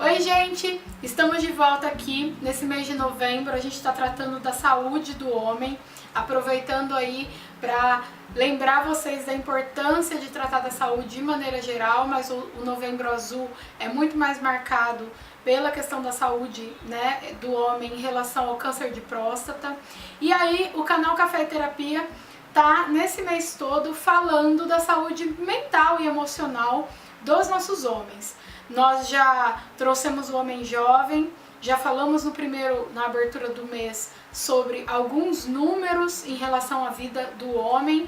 Oi gente, estamos de volta aqui nesse mês de novembro. A gente está tratando da saúde do homem, aproveitando aí para lembrar vocês da importância de tratar da saúde de maneira geral, mas o Novembro Azul é muito mais marcado pela questão da saúde, né, do homem em relação ao câncer de próstata. E aí o canal Café e Terapia tá nesse mês todo falando da saúde mental e emocional dos nossos homens. Nós já trouxemos o homem jovem, já falamos na abertura do mês sobre alguns números em relação à vida do homem,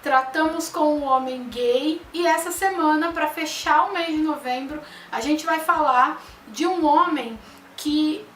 tratamos com o homem gay e essa semana, para fechar o mês de novembro, a gente vai falar de um homem que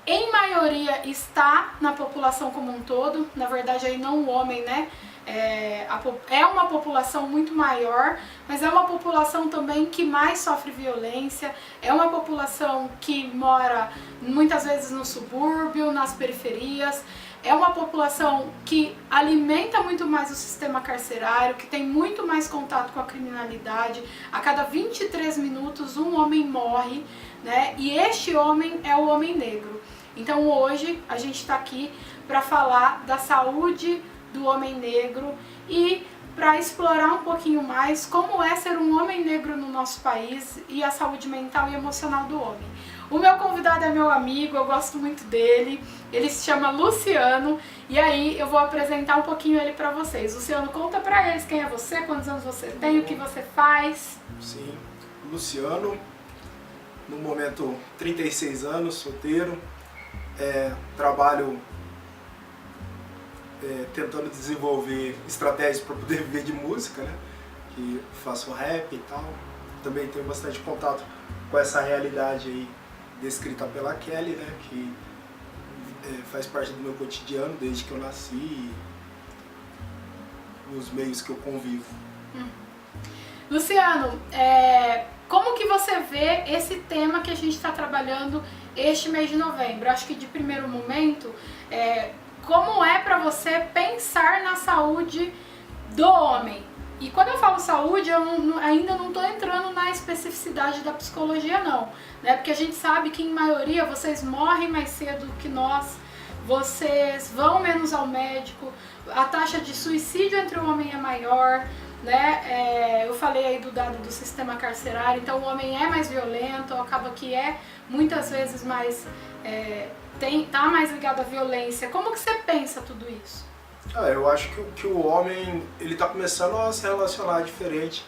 em maioria está na população como um todo, na verdade aí não o homem, né? É uma população muito maior, mas é uma população também que mais sofre violência, é uma população que mora muitas vezes no subúrbio, nas periferias, é uma população que alimenta muito mais o sistema carcerário, que tem muito mais contato com a criminalidade. A cada 23 minutos um homem morre, né? E este homem é o homem negro. Então hoje a gente está aqui para falar da saúde do homem negro e para explorar um pouquinho mais como é ser um homem negro no nosso país e a saúde mental e emocional do homem. O meu convidado é meu amigo, eu gosto muito dele, ele se chama Luciano e aí eu vou apresentar um pouquinho ele para vocês. Luciano, conta para eles quem é você, quantos anos você tem, o que você faz. Sim, Luciano, no momento 36 anos, solteiro, trabalho tentando desenvolver estratégias para poder viver de música, né? Que faço rap e tal. Também tenho bastante contato com essa realidade aí descrita pela Kelly, né? Que faz parte do meu cotidiano desde que eu nasci e nos meios que eu convivo. Luciano, como que você vê esse tema que a gente está trabalhando este mês de novembro? Acho que de primeiro momento, como é para você pensar na saúde do homem? E quando eu falo saúde, eu ainda não estou entrando na especificidade da psicologia não, né? Porque a gente sabe que em maioria vocês morrem mais cedo que nós, vocês vão menos ao médico, a taxa de suicídio entre o homem é maior, né? Eu falei aí do dado do sistema carcerário, então o homem é mais violento, acaba que muitas vezes mais tá mais ligado à violência. Como que você pensa tudo isso? Eu acho que o homem ele tá começando a se relacionar diferente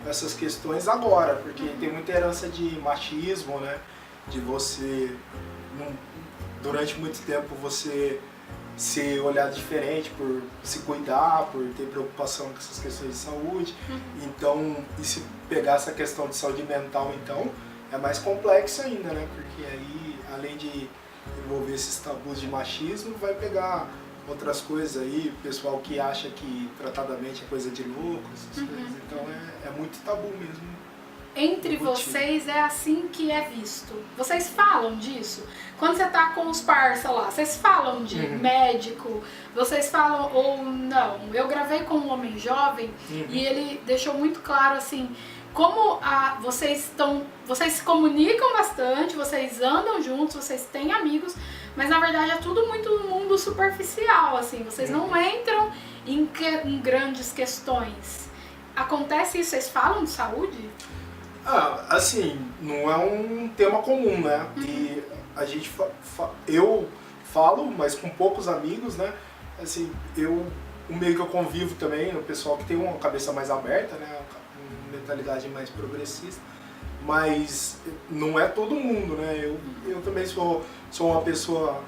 com essas questões agora, porque tem muita herança de machismo, né? De você, durante muito tempo, você ser olhado diferente por se cuidar, por ter preocupação com essas questões de saúde. Então, e se pegar essa questão de saúde mental, então, é mais complexo ainda, né? Porque aí, além de envolver esses tabus de machismo, vai pegar outras coisas aí, pessoal que acha que tratadamente é coisa de louco, essas coisas. Então é muito tabu mesmo. Entre vocês é assim que é visto. Vocês falam disso? Quando você tá com os parça lá, vocês falam de médico? Vocês falam ou não? Eu gravei com um homem jovem e ele deixou muito claro assim, como vocês se comunicam bastante, vocês andam juntos, vocês têm amigos, mas na verdade é tudo muito um mundo superficial, assim, vocês não entram em grandes questões. Acontece isso? Vocês falam de saúde? Assim, não é um tema comum, né? E a gente eu falo, mas com poucos amigos, né? Assim, o meio que eu convivo também, o pessoal que tem uma cabeça mais aberta, né? Mentalidade mais progressista, mas não é todo mundo, né? Eu também sou uma pessoa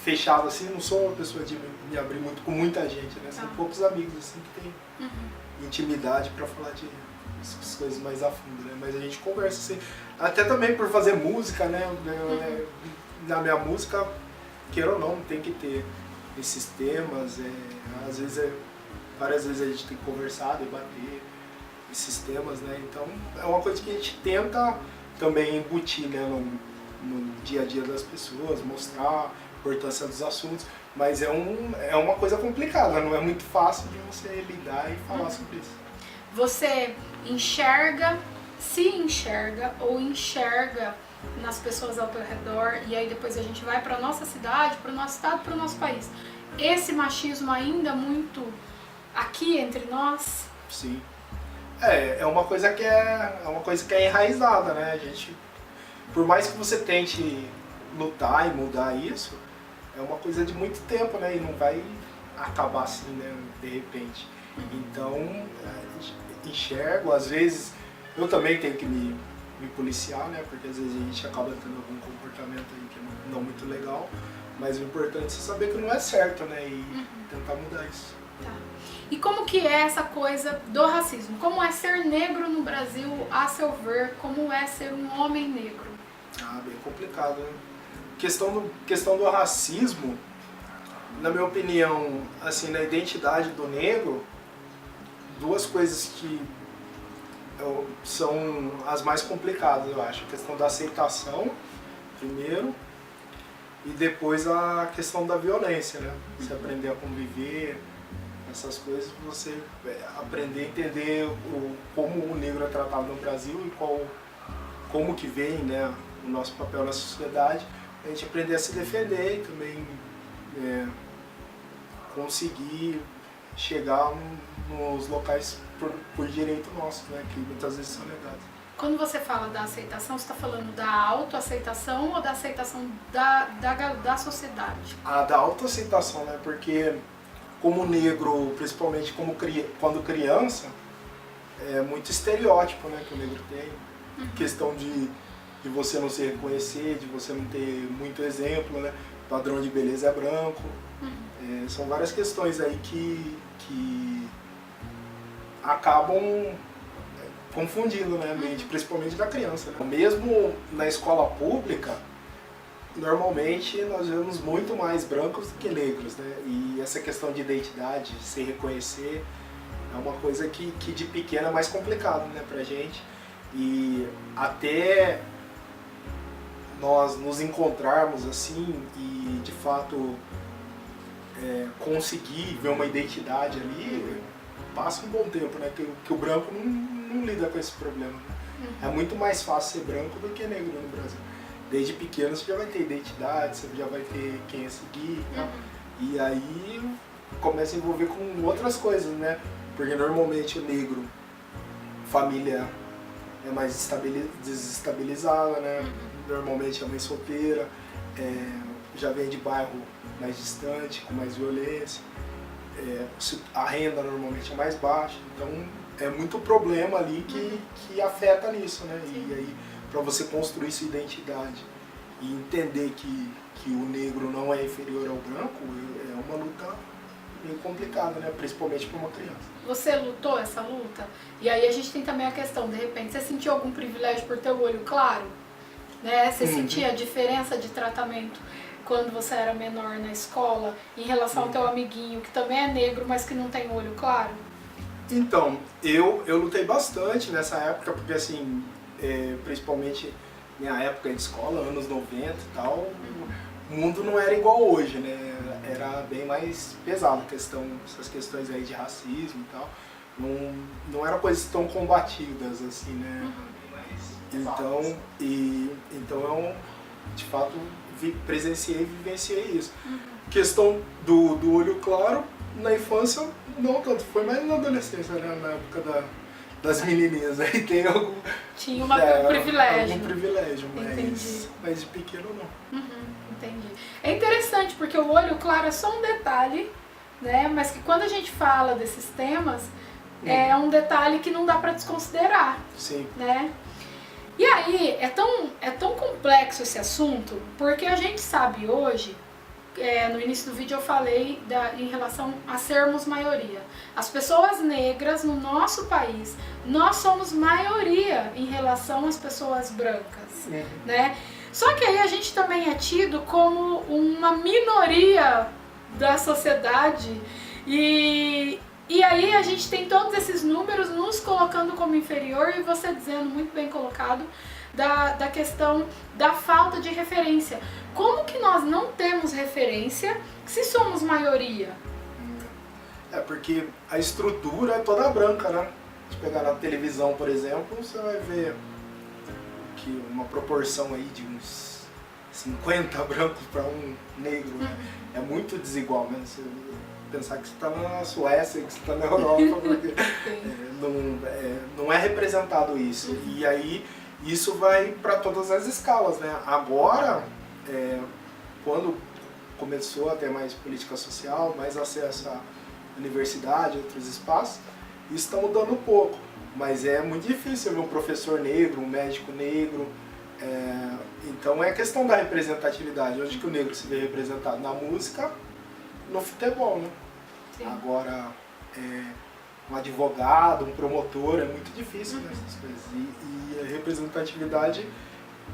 fechada assim, não sou uma pessoa de me abrir muito com muita gente, né? São poucos amigos assim que tem intimidade para falar de essas coisas mais a fundo, né? Mas a gente conversa assim, até também por fazer música, né? Na minha música, queira ou não, tem que ter esses temas, às vezes várias vezes a gente tem que conversar, debater esses temas, né? Então é uma coisa que a gente tenta também embutir, né, no dia a dia das pessoas, mostrar a importância dos assuntos, mas é uma coisa complicada, não é muito fácil de você lidar e falar sobre isso. Você se enxerga ou enxerga nas pessoas ao teu redor, e aí depois a gente vai para nossa cidade, para o nosso estado, para o nosso país. Esse machismo ainda muito aqui entre nós? Sim. É uma coisa que é enraizada, né? A gente, por mais que você tente lutar e mudar isso, é uma coisa de muito tempo, né? E não vai acabar assim, né? De repente. Então, enxergo, às vezes, eu também tenho que me policiar, né? Porque às vezes a gente acaba tendo algum comportamento aí que é não muito legal, mas o importante é saber que não é certo, né? E tentar mudar isso. Tá. E como que é essa coisa do racismo? Como é ser negro no Brasil, a seu ver? Como é ser um homem negro? Bem complicado, né? Questão do racismo, na minha opinião, assim, na identidade do negro, duas coisas que são as mais complicadas, eu acho. A questão da aceitação, primeiro, e depois a questão da violência, né? Você aprender a conviver, essas coisas, você aprender a entender como o negro é tratado no Brasil e como que vem, né, o nosso papel na sociedade, a gente aprender a se defender e também conseguir chegar nos locais por direito nosso, né, que muitas vezes são negados. Quando você fala da aceitação, você está falando da autoaceitação ou da aceitação da sociedade? Da autoaceitação, né, porque como negro, principalmente quando criança, é muito estereótipo, né, que o negro tem. Questão de você não se reconhecer, de você não ter muito exemplo, né? Padrão de beleza é branco. São várias questões aí que acabam confundindo, né, a mente, principalmente da criança, né? Mesmo na escola pública, normalmente nós vemos muito mais brancos do que negros, né? E essa questão de identidade, de se reconhecer, é uma coisa que de pequeno é mais complicado, né, pra gente. E até nós nos encontrarmos assim e de fato conseguir ver uma identidade ali, passa um bom tempo, né? Que o branco não lida com esse problema, né? É muito mais fácil ser branco do que negro no Brasil. Desde pequeno você já vai ter identidade, você já vai ter quem é seguir, né? E aí começa a envolver com outras coisas, né? Porque normalmente o negro, família é mais desestabilizada, né? Normalmente é mãe solteira, já vem de bairro mais distante, com mais violência, a renda normalmente é mais baixa, então é muito problema ali que afeta nisso, né? E aí, para você construir sua identidade e entender que o negro não é inferior ao branco, é uma luta bem complicada, né? Principalmente para uma criança. Você lutou essa luta? E aí a gente tem também a questão, de repente, você sentiu algum privilégio por ter o olho claro? Né? Você sentia a diferença de tratamento quando você era menor na escola em relação ao teu amiguinho, que também é negro, mas que não tem olho claro? Então, eu lutei bastante nessa época, porque assim, principalmente minha época de escola, anos 90 e tal, o mundo não era igual hoje, né? Era bem mais pesado essas questões aí de racismo e tal. Não eram coisas tão combatidas assim, né? Então eu, de fato, presenciei e vivenciei isso. Questão do olho claro, na infância não tanto, foi mais na adolescência, né? Na época das menininhas, aí tem algum... Tinha privilégio. Algum privilégio, Entendi. Mas de pequeno não. Entendi. É interessante porque o olho claro é só um detalhe, né? Mas que quando a gente fala desses temas, é um detalhe que não dá para desconsiderar. Sim. Né? E aí, é tão complexo esse assunto, porque a gente sabe hoje, no início do vídeo eu falei em relação a sermos maioria. As pessoas negras no nosso país, nós somos maioria em relação às pessoas brancas, né? Só que aí a gente também é tido como uma minoria da sociedade e aí a gente tem todos esses números nos colocando como inferior e você dizendo, muito bem colocado, da questão da falta de referência. Como que nós não temos referência se somos maioria? Porque a estrutura é toda branca, né? Se pegar na televisão, por exemplo, você vai ver que uma proporção aí de uns 50 brancos para um negro, né? É muito desigual, né? Você pensar que você está na Suécia, que você está na Europa, porque não é representado isso. E aí isso vai para todas as escalas, né? Agora, quando começou a ter mais política social, mais acesso à universidade, outros espaços, isso está mudando um pouco. Mas é muito difícil ver um professor negro, um médico negro. Então é a questão da representatividade. Onde que o negro se vê representado? Na música, no futebol, né? Sim. Agora, um advogado, um promotor, é muito difícil nessas coisas. E a representatividade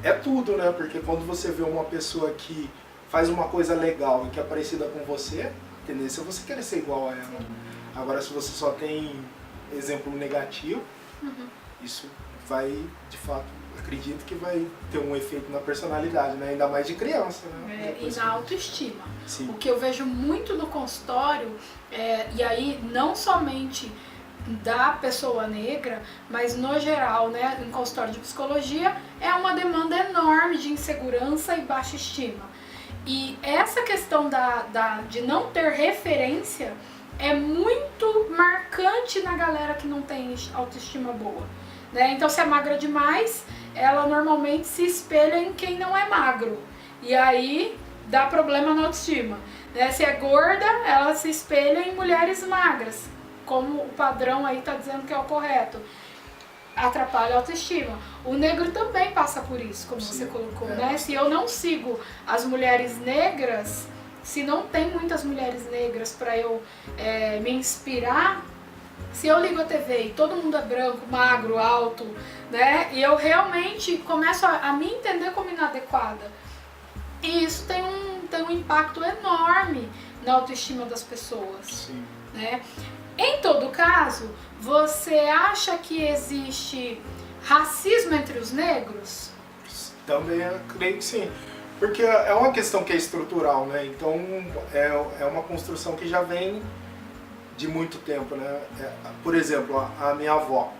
é tudo, né? Porque quando você vê uma pessoa que faz uma coisa legal e que é parecida com você, a tendência é você querer ser igual a ela. Sim. Agora, se você só tem exemplo negativo, isso vai, de fato, acredito que vai ter um efeito na personalidade, né? Ainda mais de criança, né? E na autoestima. Sim. O que eu vejo muito no consultório, e aí não somente da pessoa negra, mas no geral, né, em consultório de psicologia, é uma demanda enorme de insegurança e baixa estima. E essa questão de não ter referência é muito marcante na galera que não tem autoestima boa, né? Então, se é magra demais, ela normalmente se espelha em quem não é magro. E aí dá problema na autoestima, né? Se é gorda, ela se espelha em mulheres magras, como o padrão aí está dizendo que é o correto. Atrapalha a autoestima. O negro também passa por isso, como você colocou, né? Se eu não sigo as mulheres negras, se não tem muitas mulheres negras para eu me inspirar, se eu ligo a TV e todo mundo é branco, magro, alto, né? E eu realmente começo a me entender como inadequada. E isso tem um impacto enorme na autoestima das pessoas. Sim. Né? Em todo caso, você acha que existe racismo entre os negros? Também eu creio que sim. Porque é uma questão que é estrutural, né? Então é uma construção que já vem de muito tempo, né? Por exemplo, a minha avó.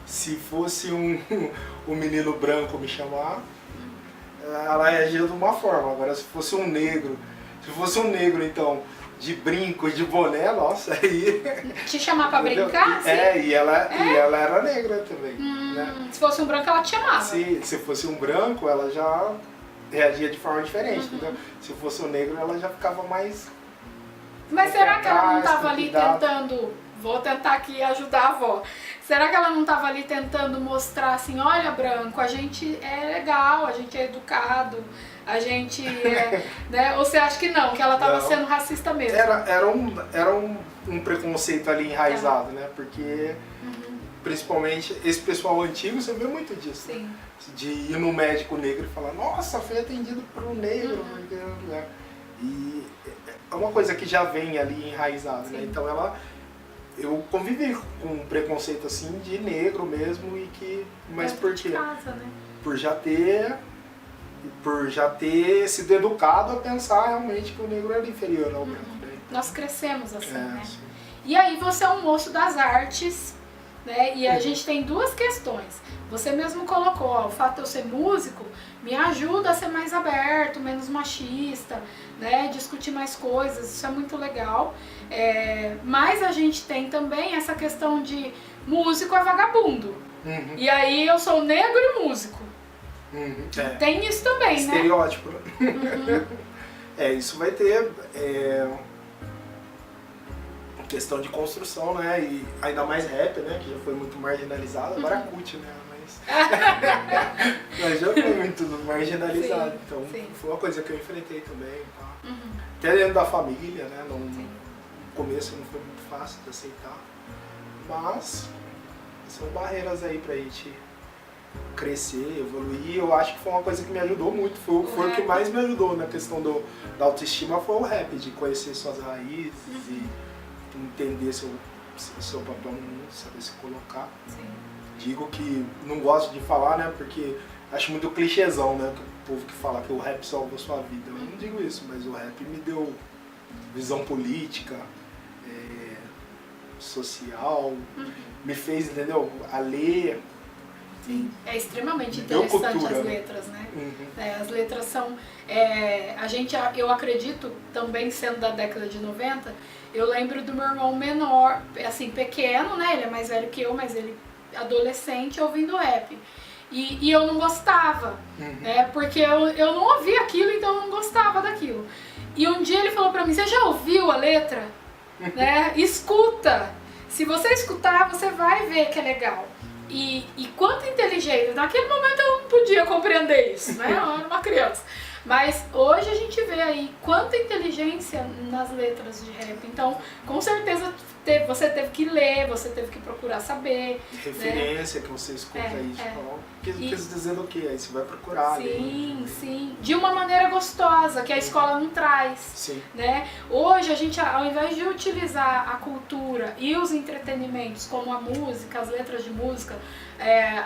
Se fosse um menino branco me chamar, ela reagia de uma forma. Agora, se fosse um negro então, de brinco, de boné, nossa, aí... Te chamar pra brincar? E ela era negra também. Né? Se fosse um branco, ela te chamava. Se fosse um branco, ela já reagia de forma diferente, entendeu? Se fosse um negro, ela já ficava mais... Mas será que ela não estava ali tentando... Vou tentar aqui ajudar a avó. Será que ela não estava ali tentando mostrar assim, olha, branco, a gente é legal, a gente é educado, a gente é... né? Ou você acha que não, que ela estava sendo racista mesmo? Era um preconceito ali enraizado, né? Porque, principalmente, esse pessoal antigo, você vê muito disso. Sim. De ir no médico negro e falar, nossa, foi atendido por um negro. Né? E é uma coisa que já vem ali enraizada, né? Então eu convivi com um preconceito assim de negro mesmo e que... Mas por quê? Casa, né? Por já ter sido educado a pensar realmente que o negro era inferior ao branco. Né? Nós crescemos assim, né? Sim. E aí você é um moço das artes, né? E a gente tem duas questões. Você mesmo colocou, ó, o fato de eu ser músico me ajuda a ser mais aberto, menos machista, né? Discutir mais coisas, isso é muito legal. Mas a gente tem também essa questão de músico é vagabundo. E aí eu sou negro e músico. Tem isso também, estereótipo. Né? Isso vai ter questão de construção, né? E ainda mais rap, né? Que já foi muito marginalizado. Agora é CUT, né? Mas já foi muito marginalizado. Sim, então sim. foi uma coisa que eu enfrentei também. Tá? Até dentro da família, né? No começo não foi muito fácil de aceitar. Mas são barreiras aí pra gente crescer, evoluir. Eu acho que foi uma coisa que me ajudou muito. Foi o que mais me ajudou na questão da autoestima, foi o rap, de conhecer suas raízes e entender seu papel no mundo, saber se colocar. Sim. Digo que não gosto de falar, né, porque acho muito clichêzão, né, o povo que fala que o rap salvou sua vida. Eu não digo isso, mas o rap me deu visão política, social, me fez, entendeu, a ler, Sim. É extremamente deu interessante cultura, as né? letras, né? Uhum. As letras são... eu acredito, também sendo da década de 90, eu lembro do meu irmão menor, assim, pequeno, né? Ele é mais velho que eu, mas ele adolescente, ouvindo rap. E eu não gostava, né? Porque eu não ouvia aquilo, então eu não gostava daquilo. E um dia ele falou pra mim, você já ouviu a letra? Né? Escuta! Se você escutar, você vai ver que é legal. E quanto inteligente, naquele momento eu não podia compreender isso, né? Eu era uma criança. Mas hoje a gente vê aí quanta inteligência nas letras de rap. Então, com certeza você teve que ler, você teve que procurar saber. Referência, né? Que você escuta isso. Quis dizer o quê? Aí você vai procurar. Sim, sim. De uma maneira gostosa, que a escola não traz. Sim. Né? Hoje a gente, ao invés de utilizar a cultura e os entretenimentos, como a música, as letras de música,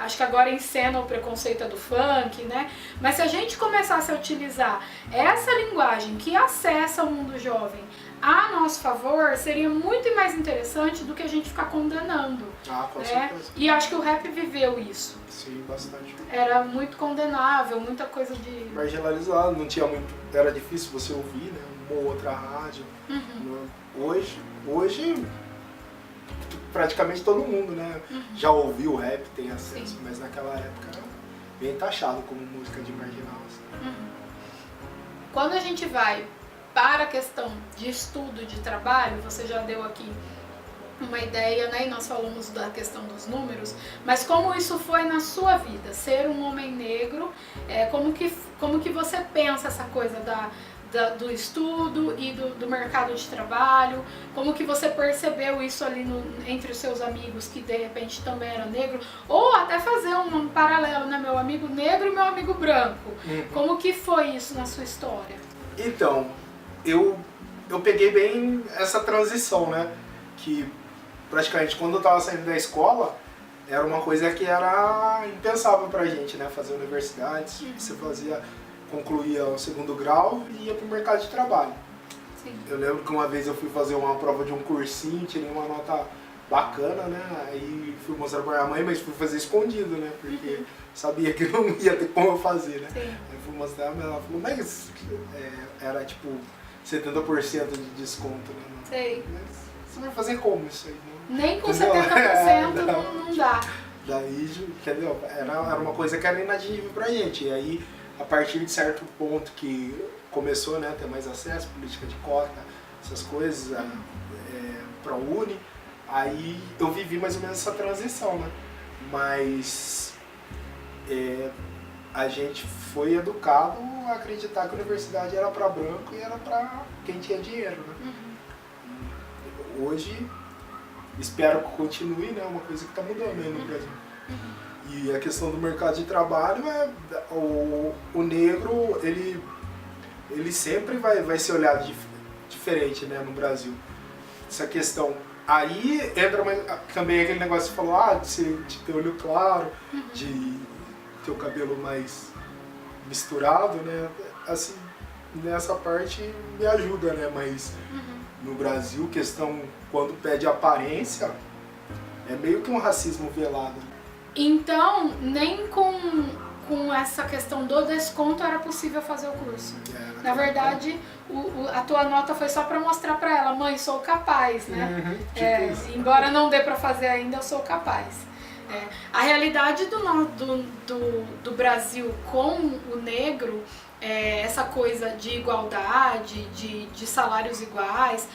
acho que agora encena o preconceito do funk, né? Mas se a gente começasse a utilizar essa linguagem que acessa o mundo jovem a nosso favor, seria muito mais interessante do que a gente ficar condenando. Com certeza. E acho que o rap viveu isso. Sim, bastante. Era muito condenável, muita coisa de... marginalizado, não tinha muito... Era difícil você ouvir, né? Uma ou outra rádio. Hoje praticamente todo mundo, né? Já ouviu o rap, tem acesso, sim. Mas naquela época era bem taxado como música de marginal. Assim. Quando a gente vai para a questão de estudo, de trabalho, você já deu aqui uma ideia, né? E nós falamos da questão dos números, mas como isso foi na sua vida, ser um homem negro, como que você pensa essa coisa do estudo e do mercado de trabalho, como que você percebeu isso ali entre os seus amigos que de repente também eram negros, ou até fazer um paralelo, né? Meu amigo negro e meu amigo branco. Como que foi isso na sua história? Então, eu peguei bem essa transição, né? Que praticamente quando eu estava saindo da escola, era uma coisa que era impensável pra gente, né? Fazer universidades, você concluía o segundo grau e ia pro mercado de trabalho. Sim. Eu lembro que uma vez eu fui fazer uma prova de um cursinho, tirei uma nota bacana, né? Aí fui mostrar pra minha mãe, mas fui fazer escondido, né? Porque sabia que não ia ter como eu fazer, né? Sim. Aí fui mostrar, ela falou, mas era tipo 70% de desconto, né? Sei. Mas você vai fazer como isso aí? Nem com entendeu? 70% não dá. Daí, entendeu? Era uma coisa que era inatingível pra gente. E aí, a partir de certo ponto que começou, né, a ter mais acesso, política de cota, essas coisas, ProUni, aí eu vivi mais ou menos essa transição, né? Mas a gente foi educado a acreditar que a universidade era para branco e era para quem tinha dinheiro, né? Hoje, espero que continue, né? Uma coisa que está mudando aí no Brasil. E a questão do mercado de trabalho o negro, ele sempre vai ser olhado diferente, né, no Brasil. Essa questão. Aí entra também aquele negócio que você falou, de ter olho claro, de ter o cabelo mais misturado, né? Assim, nessa parte me ajuda, né? Mas no Brasil, questão quando pede aparência, é meio que um racismo velado. Então, nem com essa questão do desconto era possível fazer o curso. Na verdade, a tua nota foi só para mostrar para ela, mãe, sou capaz, né? Embora não dê para fazer ainda, eu sou capaz. A realidade do Brasil com o negro, essa coisa de igualdade, de salários iguais,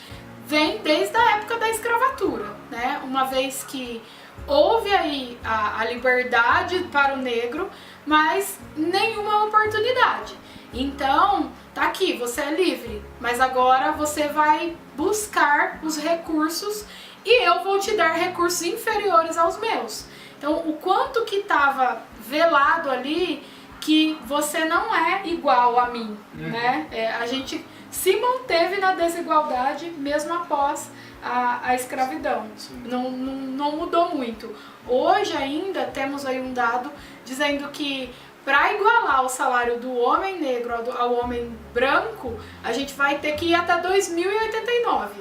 vem desde a época da escravatura, né? Uma vez que houve aí a liberdade para o negro, mas nenhuma oportunidade. Então, tá aqui, você é livre, mas agora você vai buscar os recursos e eu vou te dar recursos inferiores aos meus. Então, o quanto que estava velado ali que você não é igual a mim, né? A gente se manteve na desigualdade mesmo após a escravidão. Não mudou muito. Hoje ainda temos aí um dado dizendo que para igualar o salário do homem negro ao homem branco, a gente vai ter que ir até 2089.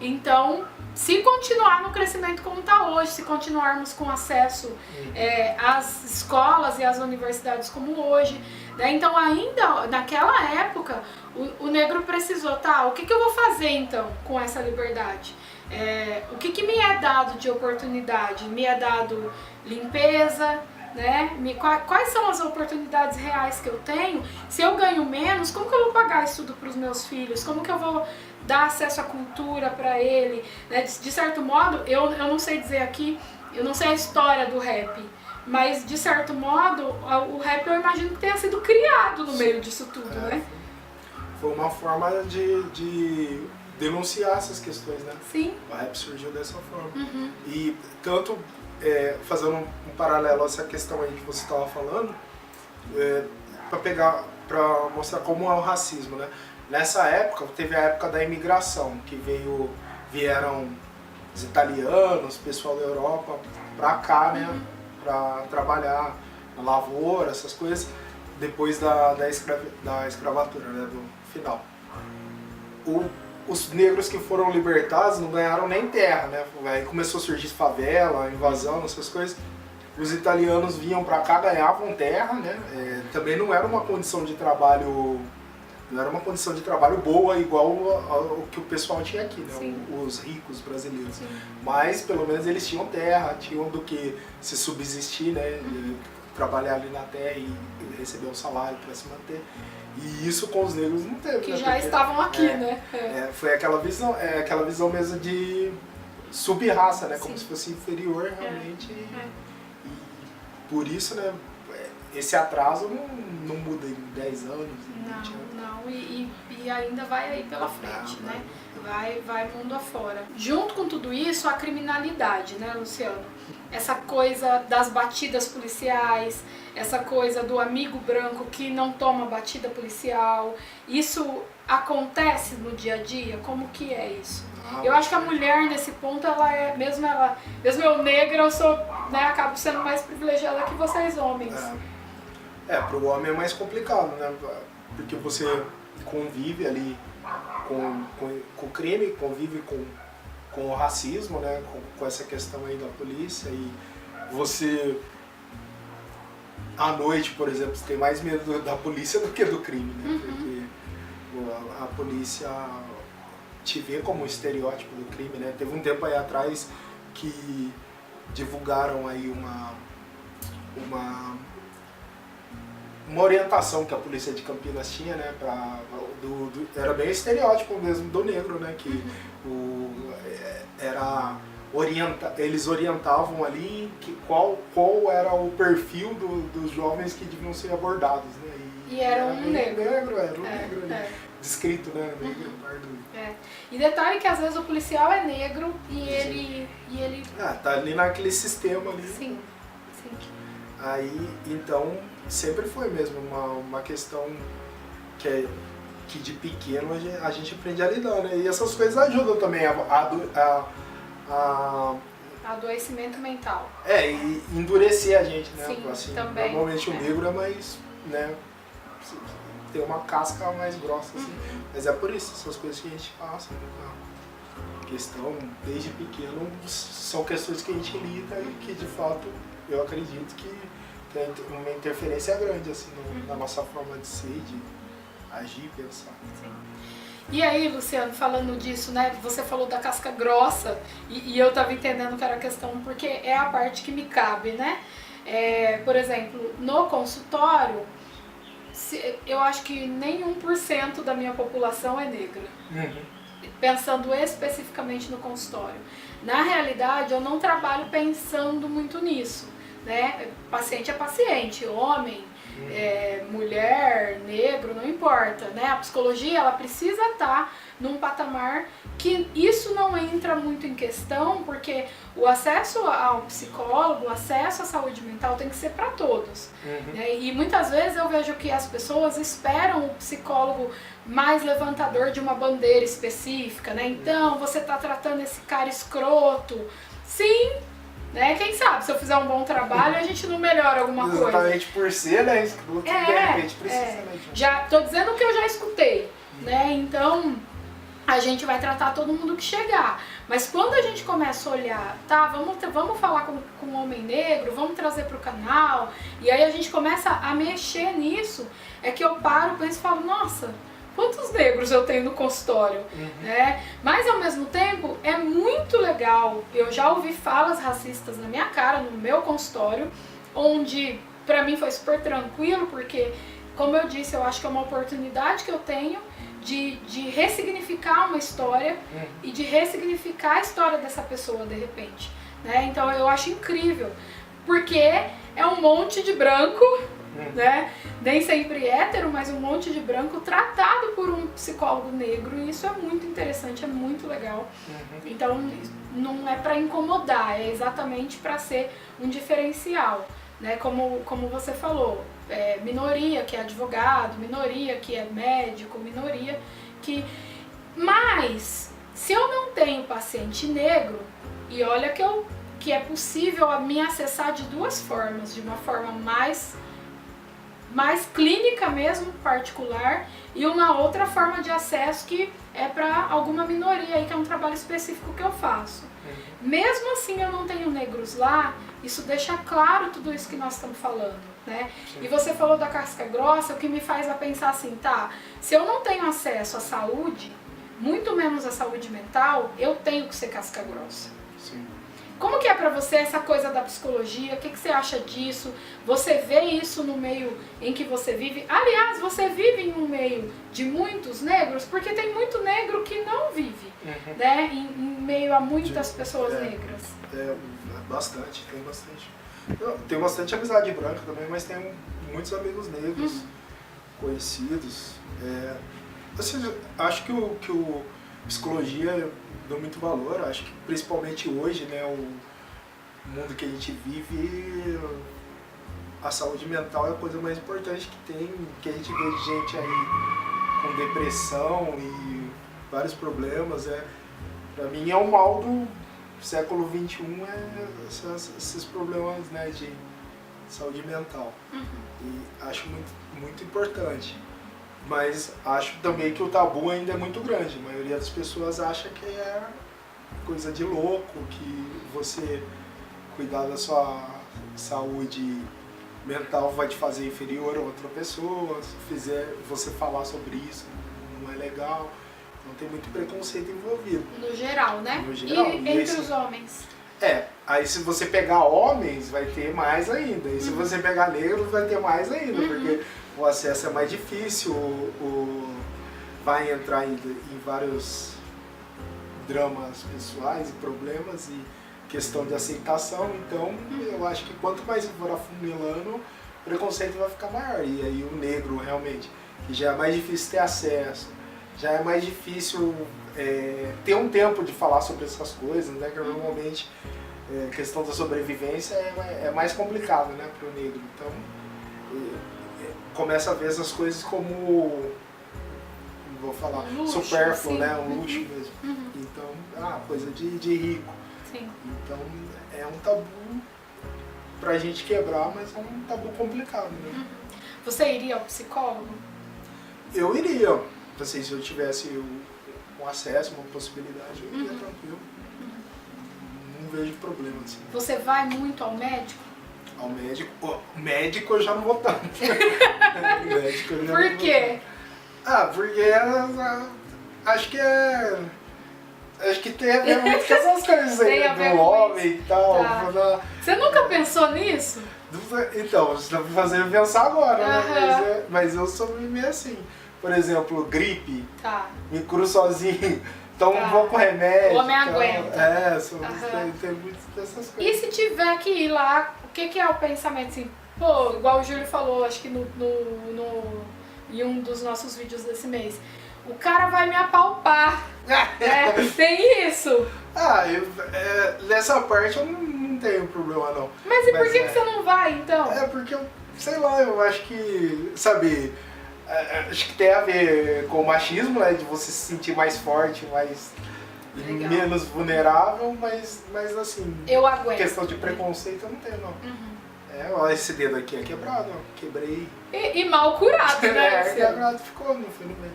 Então, se continuar no crescimento como está hoje, se continuarmos com acesso às escolas e às universidades como hoje, né? Então ainda naquela época o negro precisou, tá, o que eu vou fazer então com essa liberdade? O que me é dado de oportunidade? Me é dado limpeza, né? Quais são as oportunidades reais que eu tenho? Se eu ganho menos, como que eu vou pagar estudo para os meus filhos? Como que eu vou dar acesso à cultura para ele? Né? De certo modo, eu não sei dizer aqui, eu não sei a história do rap, mas de certo modo, o rap eu imagino que tenha sido criado no meio disso tudo, né? Foi uma forma de denunciar essas questões, né? Sim. O rap surgiu dessa forma. E tanto, fazendo um paralelo a essa questão aí que você estava falando, para mostrar como é o racismo, né? Nessa época, teve a época da imigração, que vieram os italianos, pessoal da Europa, para cá, né? Para trabalhar na lavoura, essas coisas, depois da escravatura, né? Do final. Os negros que foram libertados não ganharam nem terra, né? Aí começou a surgir favela, invasão, essas coisas. Os italianos vinham para cá, ganhavam terra, né? Também não era uma condição de trabalho, boa igual ao que o pessoal tinha aqui, né? Os ricos brasileiros. Sim. Mas pelo menos eles tinham terra, tinham do que se subsistir, né? Trabalhar ali na terra e receber um salário para se manter. E isso com os negros não teve. Que já estavam aqui, né? Foi aquela visão mesmo de sub-raça, né? Como se fosse inferior realmente. E por isso, né? Esse atraso não muda em 10 anos, em 20 anos. Não, e ainda vai aí pela frente, né? Vai mundo afora. Junto com tudo isso, a criminalidade, né, Luciano? Essa coisa das batidas policiais, essa coisa do amigo branco que não toma batida policial. Isso acontece no dia a dia? Como que é isso? Eu acho que a mulher, nesse ponto, mesmo eu negra, eu sou, né, acabo sendo mais privilegiada que vocês homens. Para o homem é mais complicado, né? Porque você convive ali com o crime, convive com o racismo, né? Com essa questão aí da polícia, e você, à noite, por exemplo, você tem mais medo da polícia do que do crime, né? Porque a polícia te vê como um estereótipo do crime, né? Teve um tempo aí atrás que divulgaram aí uma orientação que a polícia de Campinas tinha, né, era bem estereótipo mesmo do negro, né, que eles orientavam ali qual era o perfil dos jovens que deviam ser abordados, né, e era um negro. Era um negro ali, descrito, né, negro, pardo. E detalhe que às vezes o policial é negro e ele... tá ali naquele sistema ali. Sim. Aí, então, sempre foi mesmo uma questão que de pequeno a gente aprende a lidar, né? E essas coisas ajudam também a adoecimento mental. E endurecer a gente, né? Sim, assim, também. Normalmente o negro é mais, né? Tem uma casca mais grossa, assim. Mas é por isso, essas coisas que a gente passa, né? A questão, desde pequeno, são questões que a gente lida e que, de fato, eu acredito que tem uma interferência grande, assim, na nossa forma de ser, de agir, pensar. Sim. E aí, Luciano, falando disso, né, você falou da casca grossa, e eu estava entendendo que era a questão, porque é a parte que me cabe, né? Por exemplo, no consultório, eu acho que nem 1% da minha população é negra. Pensando especificamente no consultório. Na realidade, eu não trabalho pensando muito nisso, né? Paciente é paciente, homem, mulher, negro, não importa, né? A psicologia, ela precisa estar num patamar que isso não entra muito em questão, porque o acesso ao psicólogo, o acesso à saúde mental tem que ser para todos. Né? E muitas vezes eu vejo que as pessoas esperam o psicólogo mais levantador de uma bandeira específica, né? Então, você está tratando esse cara escroto. Sim, né? Quem sabe, se eu fizer um bom trabalho, a gente não melhora alguma coisa. Exatamente por ser, né? Escroto, de repente precisa, né? Já tô dizendo o que eu já escutei, né? Então, a gente vai tratar todo mundo que chegar. Mas quando a gente começa a olhar, tá, vamos falar com o homem negro, vamos trazer para o canal, e aí a gente começa a mexer nisso, é que eu paro, penso e falo, nossa, quantos negros eu tenho no consultório, né? Mas ao mesmo tempo é muito legal, eu já ouvi falas racistas na minha cara, no meu consultório, onde pra mim foi super tranquilo, porque, como eu disse, eu acho que é uma oportunidade que eu tenho de ressignificar uma história e de ressignificar a história dessa pessoa de repente, né? Então eu acho incrível, porque é um monte de branco, né? Nem sempre hétero, mas um monte de branco tratado por um psicólogo negro, e isso é muito interessante, é muito legal. Então não é para incomodar, é exatamente para ser um diferencial, né? Como você falou, minoria que é advogado, minoria que é médico, minoria que... Mas se eu não tenho paciente negro, e olha que é possível a me acessar de duas formas, de uma forma mais clínica mesmo, particular, e uma outra forma de acesso que é para alguma minoria aí, que é um trabalho específico que eu faço. Mesmo assim eu não tenho negros lá, isso deixa claro tudo isso que nós estamos falando, né? E você falou da casca grossa, o que me faz a pensar assim, tá, se eu não tenho acesso à saúde, muito menos à saúde mental, eu tenho que ser casca grossa. Sim. Como que é pra você essa coisa da psicologia? O que você acha disso? Você vê isso no meio em que você vive? Aliás, você vive em um meio de muitos negros, porque tem muito negro que não vive, né? Em meio a muitas pessoas negras. Bastante, tem bastante. Eu tenho bastante amizade branca também, mas tenho muitos amigos negros conhecidos. Assim, acho que o psicologia dou muito valor, acho que principalmente hoje, né, o mundo que a gente vive, a saúde mental é a coisa mais importante que tem, que a gente vê de gente aí com depressão e vários problemas, pra mim é o mal do século XXI, esses problemas, né, de saúde mental, e acho muito importante. Mas acho também que o tabu ainda é muito grande. A maioria das pessoas acha que é coisa de louco, que você cuidar da sua saúde mental vai te fazer inferior a outra pessoa, se fizer você falar sobre isso não é legal. Então tem muito preconceito envolvido. No geral, né? No geral. E entre os homens? Aí se você pegar homens vai ter mais ainda. E se você pegar negros vai ter mais ainda, porque o acesso é mais difícil, vai entrar em vários dramas pessoais e problemas e questão de aceitação. Então eu acho que quanto mais for afunilando, o preconceito vai ficar maior. E aí o negro realmente, que já é mais difícil ter acesso, já é mais difícil ter um tempo de falar sobre essas coisas, né? Que normalmente a questão da sobrevivência é mais complicado, né, para o negro. Então começa a ver essas coisas como, vou falar, luxo, supérfluo, sim. né, um luxo mesmo. Então, coisa de rico. Sim. Então é um tabu pra gente quebrar, mas é um tabu complicado, né? Você iria ao psicólogo? Eu iria, assim, se eu tivesse um acesso, uma possibilidade, eu iria tranquilo. Não vejo problema, assim. Você vai muito ao médico? Ao médico? O médico eu já não vou tanto. Médico eu já Por quê? Porque acho que tem a ver muito com essas coisas aí, do homem e tal. Tá. Você nunca pensou nisso? Então, você está me fazendo pensar agora, né? Mas eu sou meio assim. Por exemplo, gripe, me curo sozinho, tomo um pouco remédio. O homem aguenta. Tem muitas dessas coisas. E se tiver que ir lá, o que é o pensamento assim? Pô, igual o Júlio falou, acho que em um dos nossos vídeos desse mês. O cara vai me apalpar. Tem isso? Nessa parte eu não tenho problema não. Mas e por que você não vai então? Porque sei lá, eu acho que, sabe, acho que tem a ver com o machismo, né, de você se sentir mais forte, mais menos vulnerável, mas assim, eu aguento. Questão de preconceito eu não tenho não. Olha, esse dedo aqui é quebrado, ó, quebrei. E mal curado, né? Quebrado ficou, não foi no meio.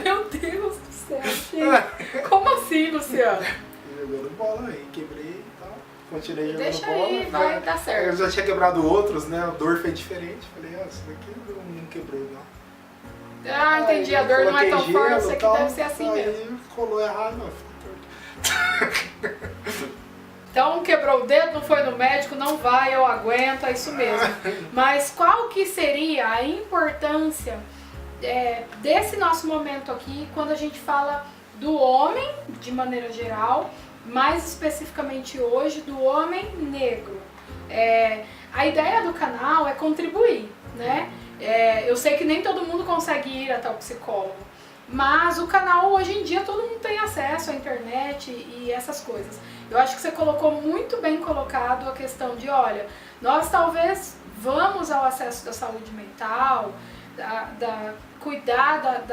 Meu Deus do céu. céu, gente. Como assim, Luciano? Jogando bola aí, quebrei e tal. Continuei jogando Deixa bola. aí, vai dar certo. Eu já tinha quebrado outros, né? A dor foi diferente. Falei, isso daqui eu não quebrei, não. Ah, entendi. A dor não é tão forte, isso aqui deve ser assim aí mesmo. Colou errado, não, ficou torto. Então, quebrou o dedo, não foi no médico, não vai, eu aguento, é isso mesmo. Mas qual que seria a importância desse nosso momento aqui, quando a gente fala do homem, de maneira geral, mais especificamente hoje, do homem negro? A ideia do canal é contribuir, né? Eu sei que nem todo mundo consegue ir até o psicólogo, mas o canal hoje em dia todo mundo tem acesso à internet e essas coisas. Eu acho que você colocou muito bem colocado a questão de, olha, nós talvez vamos ao acesso da saúde mental, cuidar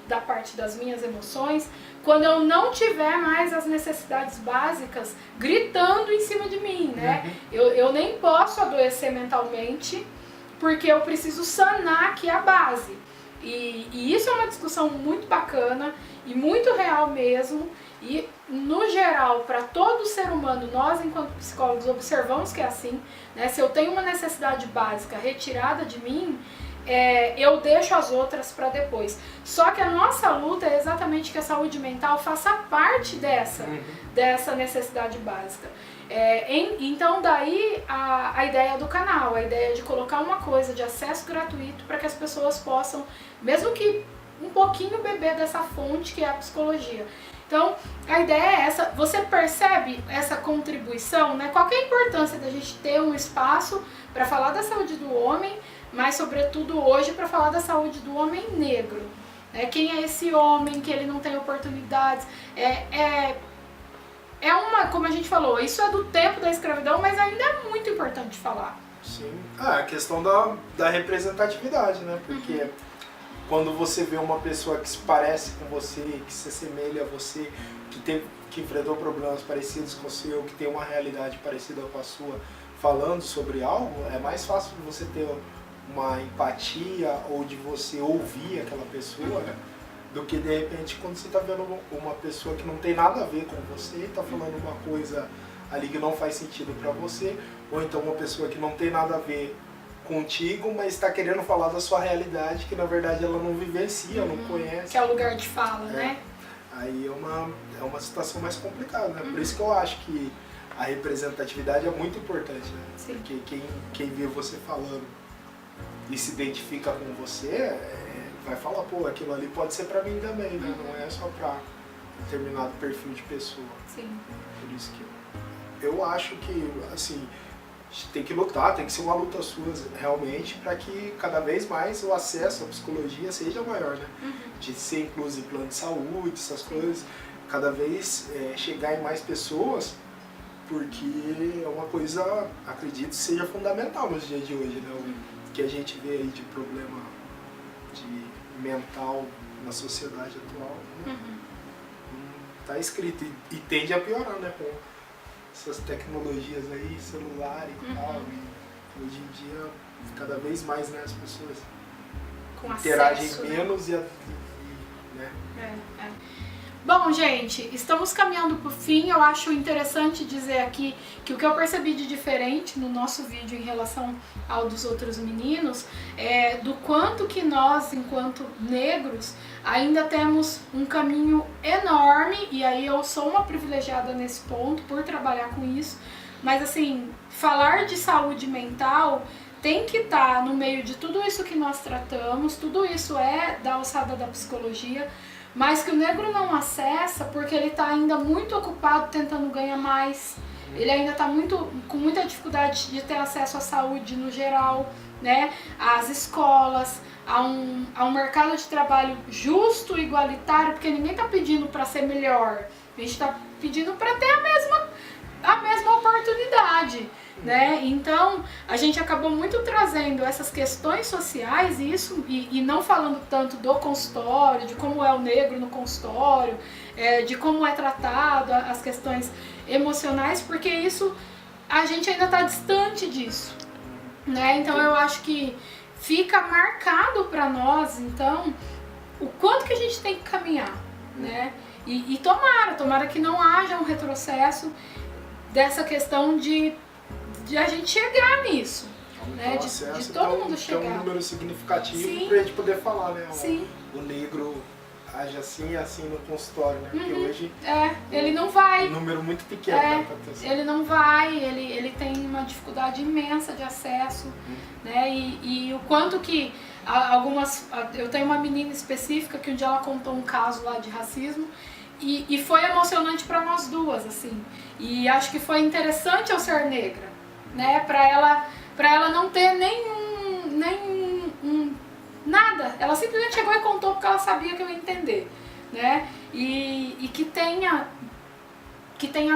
da parte das minhas emoções, quando eu não tiver mais as necessidades básicas gritando em cima de mim, né? Eu nem posso adoecer mentalmente, porque eu preciso sanar aqui a base. E isso é uma discussão muito bacana e muito real mesmo. E, no geral, para todo ser humano, nós, enquanto psicólogos, observamos que é assim, né? Se eu tenho uma necessidade básica retirada de mim, eu deixo as outras para depois. Só que a nossa luta é exatamente que a saúde mental faça parte dessa necessidade básica. Então daí a ideia do canal, a ideia de colocar uma coisa de acesso gratuito para que as pessoas possam, mesmo que um pouquinho, beber dessa fonte que é a psicologia. Então a ideia é essa. Você percebe essa contribuição, né? Qual que é a importância da gente ter um espaço para falar da saúde do homem, mas sobretudo hoje para falar da saúde do homem negro, né? Quem é esse homem que ele não tem oportunidades? Como a gente falou, isso é do tempo da escravidão, mas ainda é muito importante falar. Sim, a questão da representatividade, né? Porque quando você vê uma pessoa que se parece com você, que se assemelha a você, que enfrentou problemas parecidos com o seu, que tem uma realidade parecida com a sua, falando sobre algo, é mais fácil de você ter uma empatia ou de você ouvir aquela pessoa, né? Do que de repente quando você está vendo uma pessoa que não tem nada a ver com você, está falando uma coisa ali que não faz sentido para você, ou então uma pessoa que não tem nada a ver contigo, mas está querendo falar da sua realidade que na verdade ela não vivencia, não conhece. Que é o lugar de fala, né? Aí é uma situação mais complicada, né? Por isso que eu acho que a representatividade é muito importante, né? Sim. Porque quem vê você falando e se identifica com você, vai falar, pô, aquilo ali pode ser pra mim também, né? Não é só pra determinado perfil de pessoa. Sim. Por isso que eu acho que, assim, tem que lutar, tem que ser uma luta sua realmente para que cada vez mais o acesso à psicologia seja maior, né? De ser incluso em plano de saúde, essas coisas, cada vez chegar em mais pessoas, porque é uma coisa, acredito, seja fundamental nos dias de hoje, né? O que a gente vê aí de problema mental na sociedade atual, né? Tá escrito e tende a piorar, né? Com essas tecnologias aí, celular e tal, e hoje em dia cada vez mais, né, as pessoas com interagem acesso, menos, né? Bom, gente, estamos caminhando para o fim. Eu acho interessante dizer aqui que o que eu percebi de diferente no nosso vídeo em relação ao dos outros meninos é do quanto que nós, enquanto negros, ainda temos um caminho enorme, e aí eu sou uma privilegiada nesse ponto por trabalhar com isso, mas assim, falar de saúde mental tem que estar no meio de tudo isso que nós tratamos, tudo isso é da alçada da psicologia, mas que o negro não acessa porque ele está ainda muito ocupado tentando ganhar mais, ele ainda está com muita dificuldade de ter acesso à saúde no geral, né? Às escolas, a um mercado de trabalho justo e igualitário, porque ninguém está pedindo para ser melhor, a gente está pedindo para ter a mesma oportunidade, né? Então a gente acabou muito trazendo essas questões sociais e não falando tanto do consultório, de como é o negro no consultório, de como é tratado as questões emocionais, porque isso a gente ainda está distante disso, né? Então eu acho que fica marcado para nós, então, o quanto que a gente tem que caminhar, né? E tomara que não haja um retrocesso dessa questão de a gente chegar nisso, né? De todo mundo chegar. É um número significativo Sim. pra gente poder falar, né? Sim. O negro age assim e assim no consultório, né? Porque hoje ele não vai. é um número muito pequeno, né? Ele não vai, ele tem uma dificuldade imensa de acesso, né? E o quanto que eu tenho uma menina específica que um dia ela contou um caso lá de racismo e foi emocionante para nós duas, assim. E acho que foi interessante eu ser negra, né? Para ela não ter nada. Ela simplesmente chegou e contou porque ela sabia que eu ia entender, né? E que tenha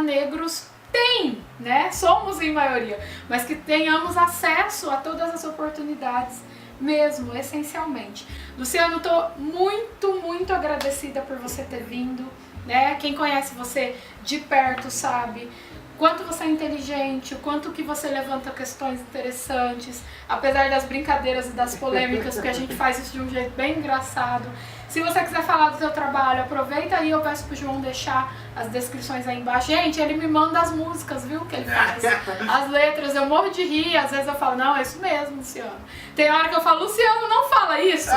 negros, né? Somos em maioria, mas que tenhamos acesso a todas as oportunidades mesmo, essencialmente. Luciano, tô muito agradecida por você ter vindo, né? Quem conhece você de perto sabe quanto você é inteligente, o quanto que você levanta questões interessantes, apesar das brincadeiras e das polêmicas, porque a gente faz isso de um jeito bem engraçado. Se você quiser falar do seu trabalho, aproveita aí, eu peço pro João deixar as descrições aí embaixo. Gente, ele me manda as músicas, viu, que ele faz, as letras, eu morro de rir, às vezes eu falo, não, é isso mesmo, Luciano. Tem hora que eu falo, Luciano, não fala isso,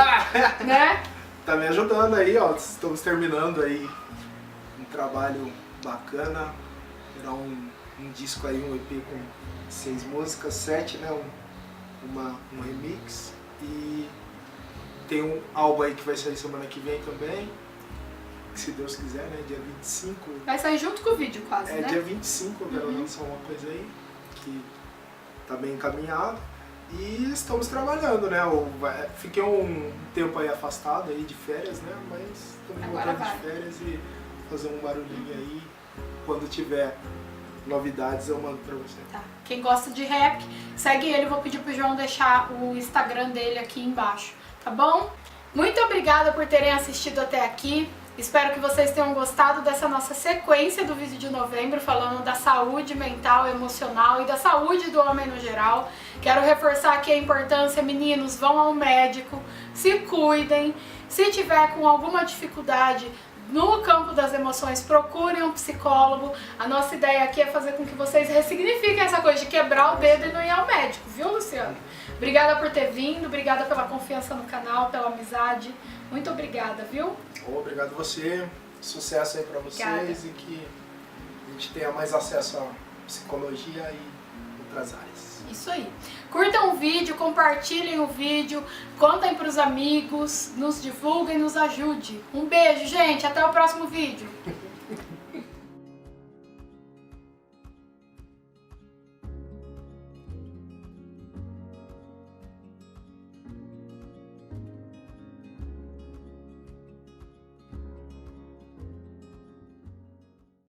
né? Tá me ajudando aí, ó, estamos terminando aí um trabalho bacana, era um disco aí, um EP com 6 músicas, 7, né, um remix, e tem um álbum aí que vai sair semana que vem também, se Deus quiser, né, dia 25. Vai sair junto com o vídeo quase, né? Dia 25 eu quero lançar uma coisa aí, que tá bem encaminhado, e estamos trabalhando, né, fiquei um tempo aí afastado aí de férias, né, mas estamos voltando de férias e fazer um barulhinho aí, quando tiver novidades eu mando pra você. Tá. Quem gosta de rap, segue ele. Eu vou pedir pro João deixar o Instagram dele aqui embaixo, tá bom? Muito obrigada por terem assistido até aqui. Espero que vocês tenham gostado dessa nossa sequência do vídeo de novembro, falando da saúde mental, emocional e da saúde do homem no geral. Quero reforçar aqui a importância, meninos, vão ao médico, se cuidem. Se tiver com alguma dificuldade no campo das emoções, procurem um psicólogo. A nossa ideia aqui é fazer com que vocês ressignifiquem essa coisa de quebrar o dedo e não ir ao médico, viu, Luciano? Obrigada por ter vindo, obrigada pela confiança no canal, pela amizade. Muito obrigada, viu? Obrigado a você, sucesso aí pra vocês e que a gente tenha mais acesso à psicologia e outras áreas. Isso aí. Curtam o vídeo, compartilhem o vídeo, contem pros amigos, nos divulguem, nos ajude. Um beijo, gente. Até o próximo vídeo.